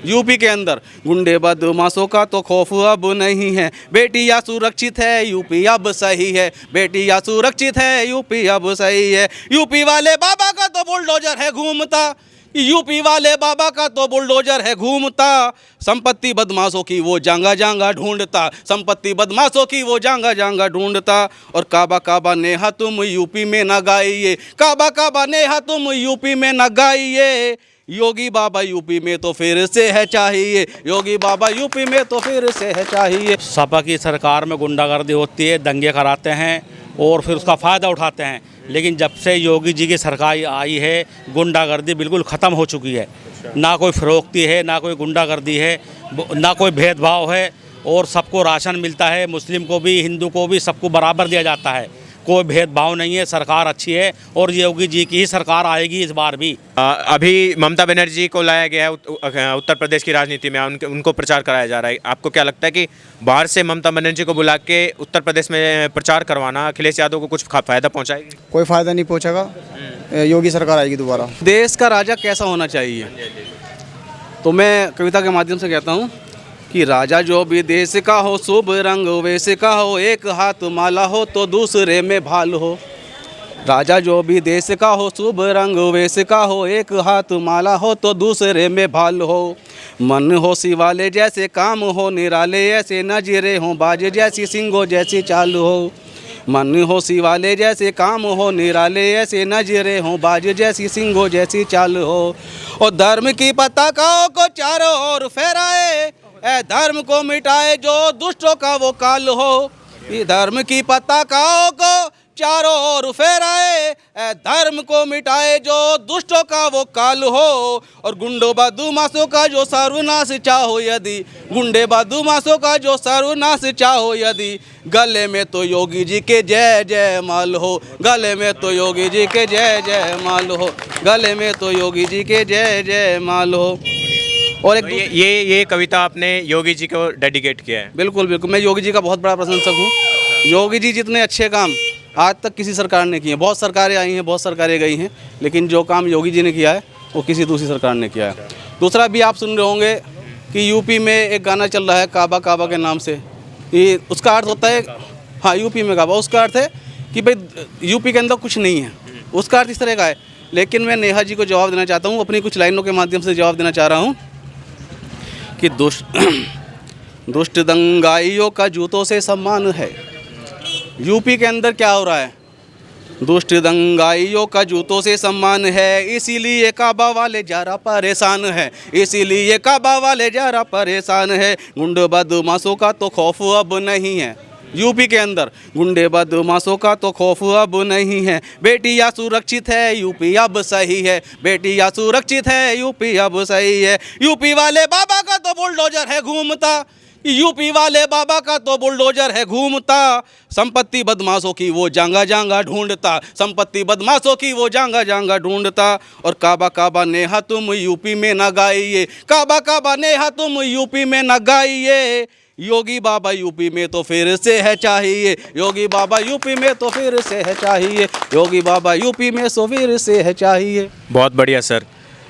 UP के अंदर गुंडे बदमाशों का तो खौफ अब नहीं है, बेटियां सुरक्षित है यूपी अब सही है, बेटियां सुरक्षित है यूपी अब सही है। यूपी वाले बाबा का तो बुलडोजर है घूमता, यूपी वाले बाबा का तो बुलडोजर है घूमता, संपत्ति बदमाशों की वो जांगा जांगा ढूंढता, संपत्ति बदमाशों की वो जांगा जांगा ढूंढता। और काबा काबा नेहा तुम यूपी में न गाइए, काबा काबा नेहा तुम यूपी में न गाइए, योगी बाबा यूपी में तो फिर से है चाहिए, योगी बाबा यूपी में तो फिर से है चाहिए। सपा की सरकार में गुंडागर्दी होती है, दंगे कराते हैं और फिर उसका फ़ायदा उठाते हैं। लेकिन जब से योगी जी की सरकार आई है गुंडागर्दी बिल्कुल ख़त्म हो चुकी है। ना कोई फरोख्ती है, ना कोई गुंडागर्दी है, ना कोई भेदभाव है और सबको राशन मिलता है, मुस्लिम को भी हिंदू को भी सबको बराबर दिया जाता है, कोई भेदभाव नहीं है। सरकार अच्छी है और योगी जी की ही सरकार आएगी इस बार भी। अभी ममता बनर्जी को लाया गया है उत्तर प्रदेश की राजनीति में, उनको प्रचार कराया जा रहा है। आपको क्या लगता है कि बाहर से ममता बनर्जी को बुला के उत्तर प्रदेश में प्रचार करवाना अखिलेश यादव को कुछ फ़ायदा पहुँचाएगी? कोई फ़ायदा नहीं पहुँचेगा, योगी सरकार आएगी दोबारा। देश का राजा कैसा होना चाहिए, तो मैं कविता के माध्यम से कहता हूँ कि राजा जो भी देश का हो, शुभ रंग वैसे का हो, एक हाथ माला हो तो दूसरे में भाल हो। राजा जो भी देश का हो, शुभ रंग वैसे का हो, एक हाथ माला हो तो दूसरे में भाल हो। मन हो शिवाले जैसे काम हो निराले, ऐसे नजरे हो बाज जैसी सिंगो जैसी चाल हो। मन हो शिवाले जैसे काम हो निराले, ऐसे नजरे हो बाज जैसी सिंगो जैसी चाल हो। और धर्म की पताकाओं को चारों ओर फहराए, धर्म को मिटाए जो दुष्टों का वो काल हो। ये धर्म की पताकाओं को चारों ओर फहराए, धर्म को मिटाए जो दुष्टों का वो काल हो। और गुंडों बदमाशों का जो सर्वनाश चाहो यदि, गुंडे बदमाशों का जो सर्वनाश चाहो यदि, गले में तो योगी जी के जय जय माल हो, गले में तो योगी जी के जय जय माल हो, गले में तो योगी जी के जय जय माल हो। और एक तो ये कविता आपने योगी जी को डेडिकेट किया है? बिल्कुल बिल्कुल, मैं योगी जी का बहुत बड़ा प्रशंसक हूँ। योगी जी जितने अच्छे काम आज तक किसी सरकार ने किए हैं, बहुत सरकारें आई हैं, बहुत सरकारें गई हैं, लेकिन जो काम योगी जी ने किया है वो किसी दूसरी सरकार ने किया है। दूसरा भी आप सुन रहे होंगे कि यूपी में एक गाना चल रहा है काबा काबा के नाम से, ये उसका अर्थ होता है, हाँ यूपी में काबा, उसका अर्थ है कि भाई यूपी के अंदर कुछ नहीं है, उसका अर्थ इस तरह का है। लेकिन मैं नेहा जी को जवाब देना चाहता हूँ, अपनी कुछ लाइनों के माध्यम से जवाब देना चाह रहा हूँ कि दुष्ट दंगाइयों का जूतों से सम्मान है। यूपी के अंदर क्या हो रहा है, दुष्ट दंगाइयों का जूतों से सम्मान है, इसीलिए काबा वाले जरा परेशान है, इसीलिए काबा वाले जरा परेशान है। गुंडे बदमाशों का तो खौफ अब नहीं है, यूपी के अंदर गुंडे बदमाशों का तो खौफ अब नहीं है, बेटियां सुरक्षित है यूपी अब सही है, बेटियां सुरक्षित है यूपी अब सही है। यूपी वाले बाबा का तो बुलडोजर है घूमता, यूपी वाले बाबा का तो बुलडोजर है घूमता, संपत्ति बदमाशों की वो जांगा जांगा ढूंढता, संपत्ति बदमाशों की वो जांगा जांगा ढूंढता। और काबा काबा नेहा तुम यूपी में न गाइए, काबा काबा नेहा तुम यूपी में न गाइए, योगी बाबा यूपी में तो फिर से है चाहिए, योगी बाबा यूपी में तो फिर से है चाहिए, योगी बाबा यूपी में तो फिर से है चाहिए। बहुत बढ़िया सर।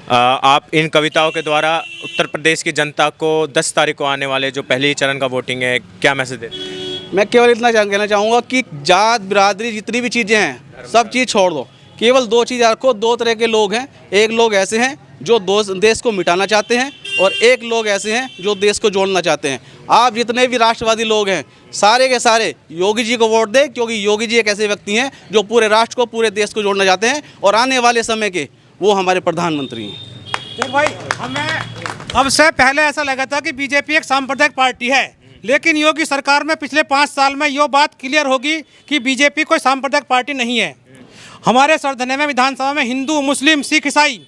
आप इन कविताओं के द्वारा उत्तर प्रदेश की जनता को 10 तारीख को आने वाले जो पहले चरण का वोटिंग है, क्या मैसेज देते हैं? मैं केवल इतना कहना चाहूँगा कि जात बिरादरी जितनी भी चीज़ें हैं सब चीज़ छोड़ दो, केवल दो चीज़ रखो। दो तरह के लोग हैं, एक लोग ऐसे हैं जो देश को मिटाना चाहते हैं और एक लोग ऐसे हैं जो देश को जोड़ना चाहते हैं। आप जितने भी राष्ट्रवादी लोग हैं सारे के सारे योगी जी को वोट दें, क्योंकि योगी जी एक ऐसे व्यक्ति हैं जो पूरे राष्ट्र को, पूरे देश को जोड़ना चाहते हैं और आने वाले समय के वो हमारे प्रधानमंत्री हैं। तो भाई हमें अब से पहले ऐसा लगा था कि बीजेपी एक सांप्रदायिक पार्टी है, लेकिन योगी सरकार में पिछले 5 साल में ये बात क्लियर होगी कि बीजेपी कोई सांप्रदायिक पार्टी नहीं है। हमारे सरधने में विधानसभा में हिंदू, मुस्लिम, सिख, ईसाई,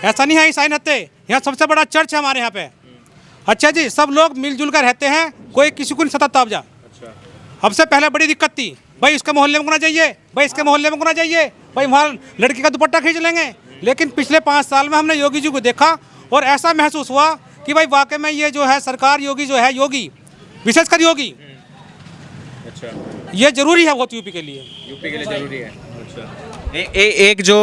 ऐसा नहीं है ईसाई नत्ते, यहाँ सबसे बड़ा चर्च है हमारे यहाँ पे। अच्छा जी, सब लोग मिलजुल कर रहते हैं, कोई किसी को नहीं सताता। जा अब से पहले बड़ी दिक्कत थी, भाई इसके मोहल्ले में होना चाहिए, भाई इसके मोहल्ले में होना चाहिए, भाई वहाँ लड़की का दुपट्टा खींच लेंगे। लेकिन पिछले 5 साल में हमने योगी जी को देखा और ऐसा महसूस हुआ कि भाई वाकई में ये जो है सरकार, योगी जो है, योगी विशेषकर योगी, अच्छा, ये जरूरी है बहुत यूपी के लिए, यूपी के लिए जरूरी है। अच्छा, एक जो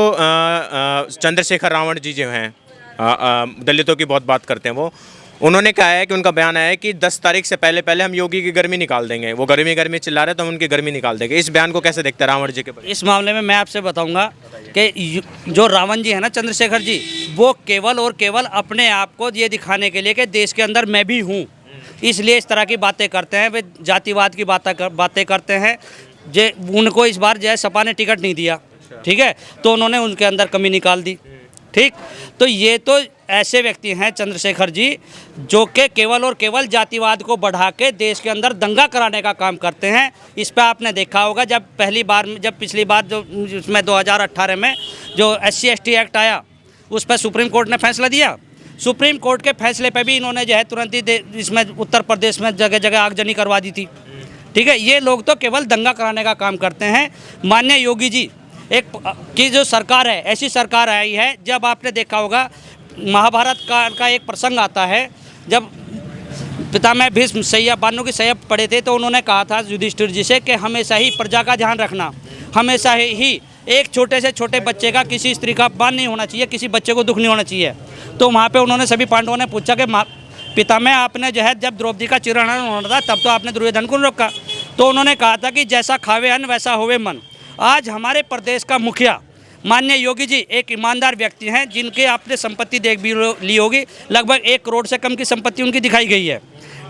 चंद्रशेखर रावण जी जो हैं, दलितों की बहुत बात करते हैं वो, उन्होंने कहा है कि उनका बयान आया है कि 10 तारीख से पहले पहले हम योगी की गर्मी निकाल देंगे। वो गर्मी गर्मी चिल्ला रहे तो हम उनकी गर्मी निकाल देंगे। इस बयान को कैसे देखते हैं रावण जी के बारे इस मामले में मैं आपसे बताऊंगा कि जो रावण जी है ना, चंद्रशेखर जी, वो केवल और केवल अपने आप को ये दिखाने के लिए कि देश के अंदर मैं भी हूँ, इसलिए इस तरह की बातें करते हैं। वे जातिवाद की बातें करते हैं। जे उनको इस बार जो है सपा ने टिकट नहीं दिया, ठीक है, तो उन्होंने उनके अंदर कमी निकाल दी। ठीक, तो ये तो ऐसे व्यक्ति हैं चंद्रशेखर जी जो कि केवल और केवल जातिवाद को बढ़ा के देश के अंदर दंगा कराने का काम करते हैं। इस पर आपने देखा होगा जब पिछली बार जो उसमें 2018 में जो SC/ST एक्ट आया, उस पर सुप्रीम कोर्ट ने फैसला दिया। सुप्रीम कोर्ट के फैसले पे भी इन्होंने जो है तुरंत ही इसमें उत्तर प्रदेश में जगह जगह आगजनी करवा दी थी। ठीक है, ये लोग तो केवल दंगा कराने का काम करते हैं। माननीय योगी जी की जो सरकार है, ऐसी सरकार आई है, जब आपने देखा होगा महाभारत का एक प्रसंग आता है, जब पितामह भीष्म बानों की सैया पढ़े थे तो उन्होंने कहा था युधिष्ठिर जी से कि हमेशा ही प्रजा का ध्यान रखना, हमेशा ही एक छोटे से छोटे बच्चे का किसी स्त्री का अपमान नहीं होना चाहिए, किसी बच्चे को दुख नहीं होना चाहिए। तो वहाँ पे उन्होंने सभी पांडवों ने पूछा कि पितामह आपने जो है जब द्रौपदी का चिरहरण होना था तब तो आपने दुर्योधन को रोका। तो उन्होंने कहा था कि जैसा खावे अन्न वैसा होवे मन। आज हमारे प्रदेश का मुखिया माननीय योगी जी एक ईमानदार व्यक्ति हैं, जिनके आपने संपत्ति देख भी ली होगी, लगभग 1 करोड़ से कम की संपत्ति उनकी दिखाई गई है।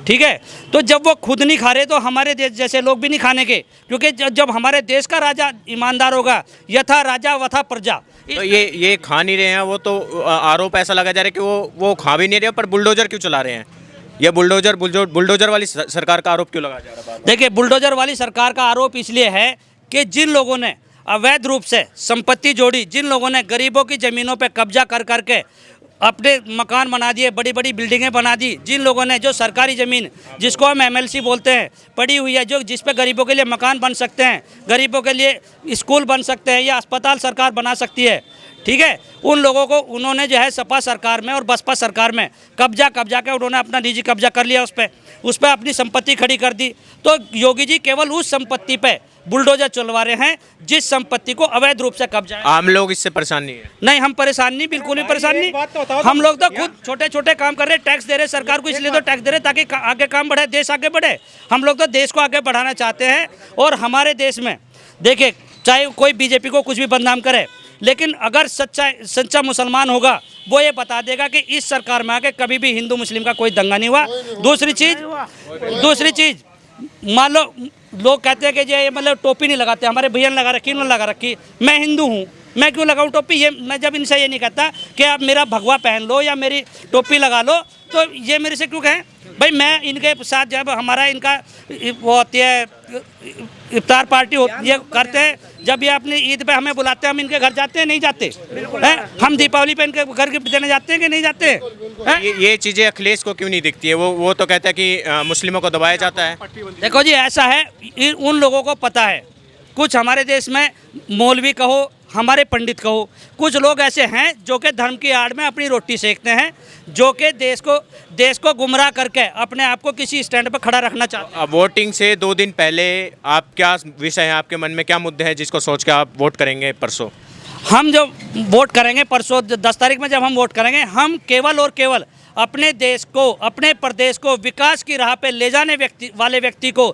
ठीक है, तो जब वो खुद नहीं खा रहे तो हमारे देश जैसे लोग भी नहीं खाने के, क्योंकि जब हमारे देश का राजा ईमानदार होगा, यथा राजा वथा प्रजा। तो ये खा नहीं रहे हैं, वो तो आरोप ऐसा लगा जा रहा है कि वो खा भी नहीं रहे, पर बुलडोजर क्यों चला रहे हैं? ये बुलडोजर वाली सरकार का आरोप क्यों लगाया जा रहा है? देखिए, बुलडोजर वाली सरकार का आरोप इसलिए है कि जिन लोगों ने अवैध रूप से संपत्ति जोड़ी, जिन लोगों ने गरीबों की ज़मीनों पे कब्जा कर करके अपने मकान बना दिए, बड़ी बड़ी बिल्डिंगें बना दी, जिन लोगों ने जो सरकारी ज़मीन जिसको हम MLC बोलते हैं पड़ी हुई है, जो जिस पे गरीबों के लिए मकान बन सकते हैं, गरीबों के लिए स्कूल बन सकते हैं या अस्पताल सरकार बना सकती है, ठीक है, उन लोगों को उन्होंने जो है सपा सरकार में और बसपा सरकार में कब्जा के उन्होंने अपना निजी कब्जा कर लिया, उस पर अपनी संपत्ति खड़ी कर दी। तो योगी जी केवल उस संपत्ति पे बुलडोजर चलवा रहे हैं जिस संपत्ति को अवैध रूप से कब्जा है। आम लोग इससे परेशान नहीं है? नहीं, हम परेशान नहीं, बिल्कुल भी परेशान नहीं। हम लोग तो खुद छोटे छोटे काम कर रहे हैं, टैक्स दे रहे सरकार को, इसलिए तो टैक्स दे रहे ताकि आगे काम बढ़े, देश आगे बढ़े। हम लोग तो देश को आगे बढ़ाना चाहते हैं। और हमारे देश में देखिए, चाहे कोई बीजेपी को कुछ भी बदनाम करे, लेकिन अगर सच्चा मुसलमान होगा वो ये बता देगा कि इस सरकार में आके कभी भी हिंदू मुस्लिम का कोई दंगा नहीं हुआ। दूसरी चीज़ मान लो लोग कहते हैं कि ये मतलब टोपी नहीं लगाते, हमारे भैया ने लगा रखी, इन्होंने लगा रखी, मैं हिंदू हूँ, मैं क्यों लगाऊँ टोपी? ये मैं जब इनसे ये नहीं कहता कि आप मेरा भगवा पहन लो या मेरी टोपी लगा लो, तो ये मेरे से क्यों कहें? भाई मैं इनके साथ जब हमारा इनका वो होती है इफ्तार पार्टी होती है, करते हैं, जब ये अपनी ईद पे हमें बुलाते हैं, हम इनके घर जाते हैं नहीं जाते हैं? हम दीपावली पे इनके घर गिफ्ट देने जाते हैं कि नहीं जाते हैं? ये चीज़ें अखिलेश को क्यों नहीं दिखती है? वो तो कहता है कि मुस्लिमों को दबाया जाता है। देखो जी, ऐसा है, उन लोगों को पता है, कुछ हमारे देश में मौलवी कहो, हमारे पंडित कहो, कुछ लोग ऐसे हैं जो कि धर्म की आड़ में अपनी रोटी सेकते हैं, जो कि देश को गुमराह करके अपने आप को किसी स्टैंड पर खड़ा रखना चाहते हैं। वोटिंग से 2 दिन पहले आप क्या विषय है, आपके मन में क्या मुद्दे हैं जिसको सोच के आप वोट करेंगे परसों? हम जो वोट करेंगे परसों 10 तारीख में, जब हम वोट करेंगे, हम केवल और केवल अपने देश को, अपने प्रदेश को विकास की राह पे ले जाने वाले व्यक्ति को,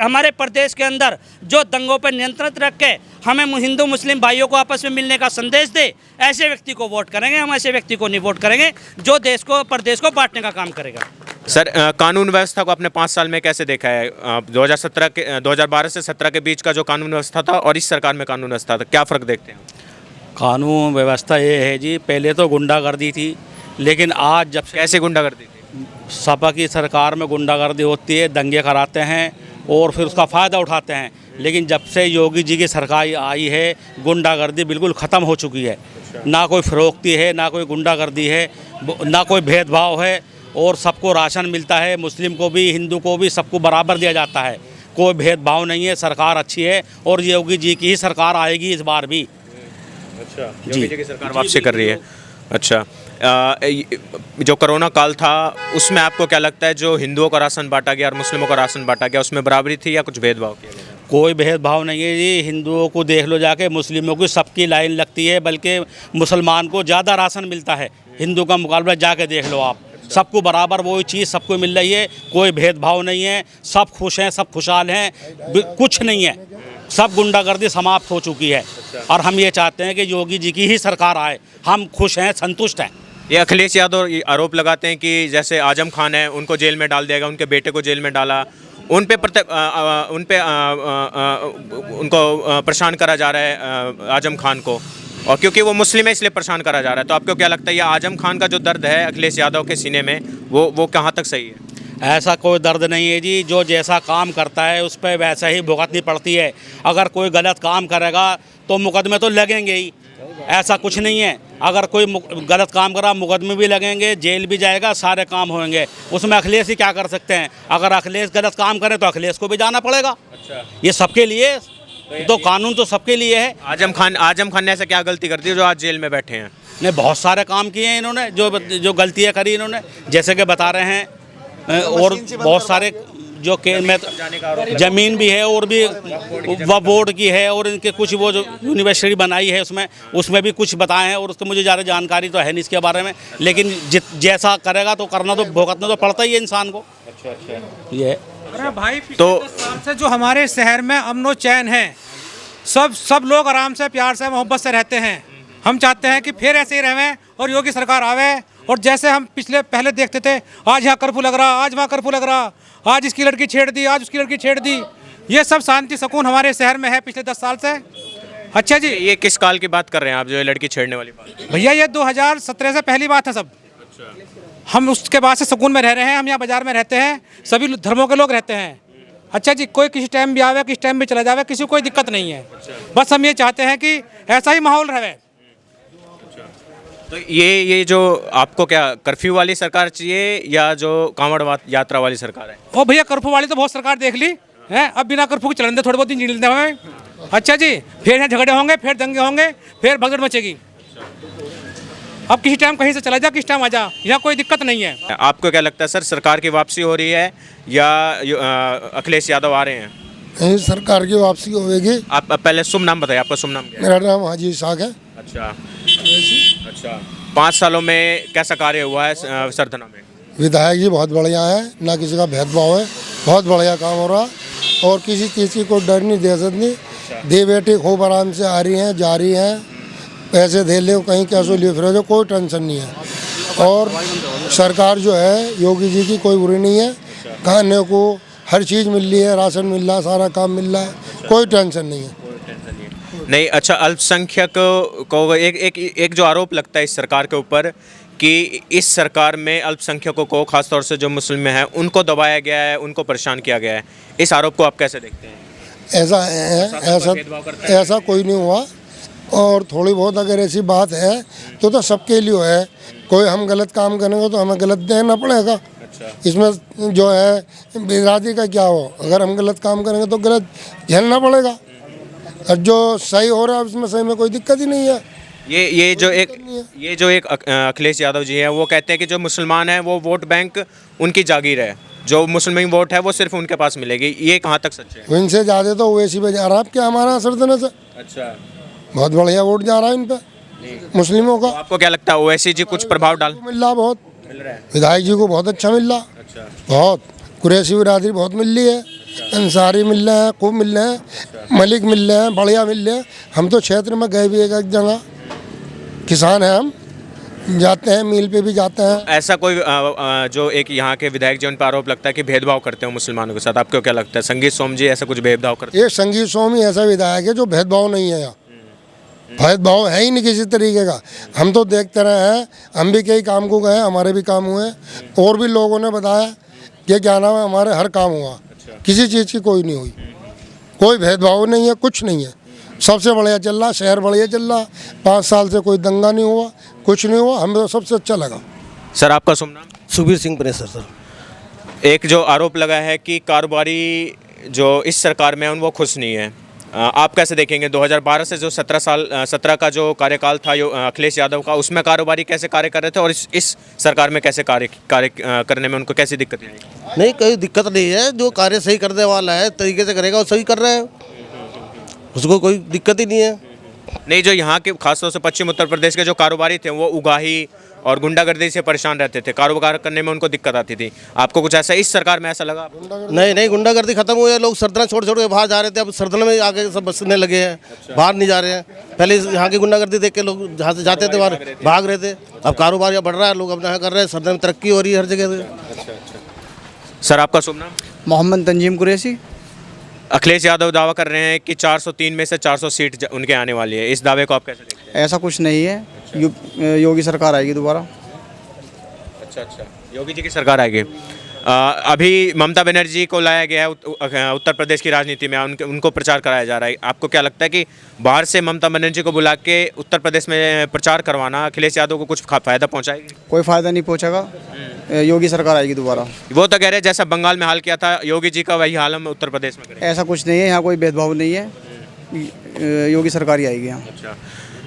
हमारे प्रदेश के अंदर जो दंगों पर नियंत्रण रख के हमें हिंदू मुस्लिम भाइयों को आपस में मिलने का संदेश दे, ऐसे व्यक्ति को वोट करेंगे। हम ऐसे व्यक्ति को नहीं वोट करेंगे जो देश को, प्रदेश को बांटने का काम करेगा। सर, कानून व्यवस्था को आपने 5 साल में कैसे देखा है? 2012 से 17 के बीच का जो कानून व्यवस्था था और इस सरकार में कानून व्यवस्था था, क्या फ़र्क देखते हैं? कानून व्यवस्था ये है जी, पहले तो गुंडागर्दी थी, लेकिन आज जब से कैसे गुंडागर्दी थी? सपा की सरकार में गुंडागर्दी होती है, दंगे कराते हैं और फिर उसका फ़ायदा उठाते हैं। लेकिन जब से योगी जी की सरकार आई है, गुंडागर्दी बिल्कुल ख़त्म हो चुकी है। ना कोई फ़रोख्ती है, ना कोई गुंडागर्दी है, ना कोई भेदभाव है, और सबको राशन मिलता है, मुस्लिम को भी, हिंदू को भी, सबको बराबर दिया जाता है। कोई भेदभाव नहीं है। सरकार अच्छी है और योगी जी की ही सरकार आएगी इस बार भी। अच्छा, योगी जी की सरकार वापसी कर रही है। अच्छा, जो कोरोना काल था उसमें आपको क्या लगता है, जो हिंदुओं का राशन बांटा गया और मुस्लिमों का राशन बांटा गया, उसमें बराबरी थी या कुछ भेदभाव किया गया? कोई भेदभाव नहीं है जी। हिंदुओं को देख लो जाके, मुस्लिमों की सबकी लाइन लगती है, बल्कि मुसलमान को ज़्यादा राशन मिलता है। हिंदू का मुकाबला जाके देख लो आप। सबको बराबर वही चीज़ सबको मिल रही है, कोई भेदभाव नहीं है, सब खुश हैं, सब खुशहाल हैं, कुछ नहीं है, सब गुंडागर्दी समाप्त हो चुकी है। और हम ये चाहते हैं कि योगी जी की ही सरकार आए, हम खुश हैं, संतुष्ट हैं। ये अखिलेश यादव ये आरोप लगाते हैं कि जैसे आजम खान है उनको जेल में डाल दिया गया, उनके बेटे को जेल में डाला, उनको परेशान करा जा रहा है आजम खान को, और क्योंकि वो मुस्लिम है इसलिए परेशान करा जा रहा है। तो आपको क्या लगता है ये आजम खान का जो दर्द है अखिलेश यादव के सीने में वो कहाँ तक सही है? ऐसा कोई दर्द नहीं है जी, जो जैसा काम करता है उस पर वैसा ही भुगतनी पड़ती है। अगर कोई गलत काम करेगा तो मुकदमे तो लगेंगे ही, ऐसा कुछ नहीं है। अगर कोई गलत काम करा मुकदमे भी लगेंगे, जेल भी जाएगा, सारे काम होंगे। उसमें अखिलेश ही क्या कर सकते हैं? अगर अखिलेश गलत काम करे तो अखिलेश को भी जाना पड़ेगा। ये सबके लिए, तो कानून तो सबके लिए है। आजम खान ने ऐसा क्या गलती कर दी जो आज जेल में बैठे हैं? ने बहुत सारे काम किए हैं इन्होंने, जो गलतियाँ करी इन्होंने, जैसे कि बता रहे हैं, और बहुत सारे जो के में ज़मीन भी है और भी वह बोर्ड की है, और इनके कुछ वो जो यूनिवर्सिटी बनाई है उसमें भी कुछ बताए हैं, और उसको मुझे ज़्यादा जानकारी तो है नहीं इसके बारे में, लेकिन जैसा करेगा तो करना तो भुगतना तो पड़ता ही है इंसान को। ये अरे भाई, तो 10 साल से जो हमारे शहर में अमनो चैन है, सब लोग आराम से, प्यार से, मोहब्बत से रहते हैं। हम चाहते हैं कि फिर ऐसे ही रहें और योगी सरकार आवे, और जैसे हम पहले देखते थे, आज यहाँ कर्फ्यू लग रहा, आज वहाँ कर्फ्यू लग रहा, आज इसकी लड़की छेड़ दी, आज उसकी लड़की छेड़ दी, ये सब शांति सुकून हमारे शहर में है पिछले 10 साल से। अच्छा जी, ये किस काल की बात कर रहे हैं आप, जो ये लड़की छेड़ने वाली बात? भैया ये 2017 से पहली बात है सब। हम उसके बाद से सुकून में रह रहे हैं, हम यहाँ बाजार में रहते हैं, सभी धर्मों के लोग रहते हैं। अच्छा जी, कोई किसी टाइम भी आवे, किसी टाइम भी चला जावे, किसी को कोई दिक्कत नहीं है। बस हम ये चाहते हैं कि ऐसा ही माहौल रहे। तो ये जो आपको क्या कर्फ्यू वाली सरकार चाहिए या जो कांवड़ यात्रा वाली सरकार है? ओ भैया, कर्फ्यू वाली तो बहुत सरकार देख ली है, अब बिना कर्फ्यू के चलन दे, थोड़े बहुत दिन जी लेते हमें। अच्छा जी, फिर यहाँ झगड़े होंगे, फिर दंगे होंगे, फिर भगदड़ मचेगी। अब किसी टाइम कहीं से चला जा, किस टाइम आ जा, यहाँ कोई दिक्कत नहीं है। आपको क्या लगता है सर, सरकार की वापसी हो रही है या अखिलेश यादव आ रहे हैं? नहीं, सरकार की वापसी होगी। आप पहले शुभ नाम बताइए, आपका शुभ नाम क्या है? मेरा नाम हाजी इसाक है। अच्छा, 5 सालों में कैसा कार्य हुआ है सरधना में? विधायक जी बहुत बढ़िया है, ना किसी का भेदभाव है, बहुत बढ़िया काम हो रहा, और किसी को डर नहीं, दहशत नहीं। दे बेटी खूब आराम से आ रही हैं, जा रही हैं, पैसे दे ले, कहीं कैसे लिए फिर जो कोई टेंशन नहीं है। और सरकार जो है योगी जी की कोई बुरी नहीं है, खाने को हर चीज़ मिल रही है, राशन मिल रहा है, सारा काम मिल रहा है, कोई टेंशन नहीं है। नहीं, अच्छा, अल्पसंख्यक को एक जो आरोप लगता है इस सरकार के ऊपर कि इस सरकार में अल्पसंख्यकों को, खासतौर से जो मुस्लिम हैं, उनको दबाया गया है, उनको परेशान किया गया है, इस आरोप को आप कैसे देखते हैं? ऐसा कोई नहीं हुआ, और थोड़ी बहुत अगर ऐसी बात है तो सबके लिए है। कोई हम गलत काम करेंगे तो हमें गलत देना पड़ेगा। इसमें जो है बिरादरी का क्या हो, अगर हम गलत काम करेंगे तो गलत झेलना पड़ेगा, और जो सही हो रहा है उसमें सही में कोई दिक्कत ही नहीं है। ये जो एक अखिलेश यादव जी है वो कहते हैं कि जो मुसलमान हैं वो वोट बैंक उनकी जागीर है, जो मुस्लिम वोट है वो सिर्फ उनके पास मिलेगी, ये कहाँ तक सच है? इनसे ज़्यादा तो ओवैसी पे जा रहा है क्या हमारा सरदने से। अच्छा, बहुत बढ़िया वोट जा रहा है इन पे मुस्लिमों का। तो आपको क्या लगता है ओवैसी जी कुछ प्रभाव मिल रहा? बहुत विधायक जी को बहुत अच्छा मिल रहा। बहुत कुरैशी बिरादरी बहुत मिल रही है, अंसारी मिल रहे हैं, खूब मिल रहे हैं, मलिक मिल रहे हैं, बढ़िया मिल रहे हैं। हम तो क्षेत्र में गए भी एक जगह, किसान हैं हम, जाते हैं मिल पे भी जाते हैं। ऐसा कोई जो एक यहाँ के विधायक जी उन पर आरोप लगता है कि भेदभाव करते हैं मुसलमानों के साथ, आपको क्या लगता है? संगीत सोम जी ऐसा कुछ भेदभाव करते हैं? ये संगीत सोम ही ऐसा विधायक है जो भेदभाव नहीं है, यहाँ भेदभाव है ही नहीं किसी तरीके का। हम तो देखते रहे हैं, हम भी कई काम को गए, हमारे भी काम हुए, और भी लोगों ने बताया कि क्या नाम है, हमारे हर काम हुआ, किसी चीज़ की कोई नहीं हुई, कोई भेदभाव नहीं है, कुछ नहीं है, सबसे बढ़िया चल रहा, शहर बढ़िया चल रहा। 5 साल से कोई दंगा नहीं हुआ, कुछ नहीं हुआ, हमें तो सबसे अच्छा लगा। सर आपका शुभ नाम? Subir Singh pressure sir. एक जो आरोप लगा है कि कारोबारी जो इस सरकार में है वो खुश नहीं है, आप कैसे देखेंगे? 2012 से जो 17 का जो कार्यकाल था अखिलेश यादव का, उसमें कारोबारी कैसे कार्य कर रहे थे, और इस सरकार में कैसे कार्य करने में उनको कैसी दिक्कत आई? नहीं, कोई दिक्कत नहीं है, जो कार्य सही करने वाला है तरीके से करेगा वो सही कर रहे हैं, उसको कोई दिक्कत ही नहीं है। नहीं, जो यहाँ के खासतौर से पश्चिम उत्तर प्रदेश के जो कारोबारी थे वो उगाही और गुंडागर्दी से परेशान रहते थे, कारोबार करने में उनको दिक्कत आती थी। आपको कुछ ऐसा इस सरकार में ऐसा लगा आपको? नहीं गुंडागर्दी खत्म हुई है। लोग सरदना छोड़ छोड़ के बाहर जा रहे थे, अब सरदन में आके सब बसने लगे हैं। बाहर नहीं जा रहे हैं। पहले यहाँ की गुंडागर्दी देख के लोग जहाँ से जाते थे बाहर भाग रहे थे। अब कारोबार यहाँ बढ़ रहा है, लोग अपना कर रहे हैं। सरदन में तरक्की हो रही है हर जगह। सर आपका शुभ नाम? मोहम्मद तंजीम कुरैशी। अखिलेश यादव दावा कर रहे हैं कि 403 में से 400 सीट उनके आने वाली है, इस दावे को आप कैसे देखते हैं? ऐसा कुछ नहीं है, योगी सरकार आएगी दोबारा। अच्छा, योगी जी की सरकार आएगी। अभी ममता बनर्जी को लाया गया है उत्तर प्रदेश की राजनीति में, उनको प्रचार कराया जा रहा है। आपको क्या लगता है कि बाहर से ममता बनर्जी को बुला के उत्तर प्रदेश में प्रचार करवाना अखिलेश यादव को कुछ फायदा पहुंचाएगी? कोई फ़ायदा नहीं पहुंचेगा, योगी सरकार आएगी दोबारा। वो तो कह रहे हैं जैसा बंगाल में हाल किया था योगी जी का, वही हाल हम उत्तर प्रदेश में करेंगे। ऐसा कुछ नहीं है, यहाँ कोई भेदभाव नहीं है, योगी सरकार ही आएगी यहाँ। अच्छा,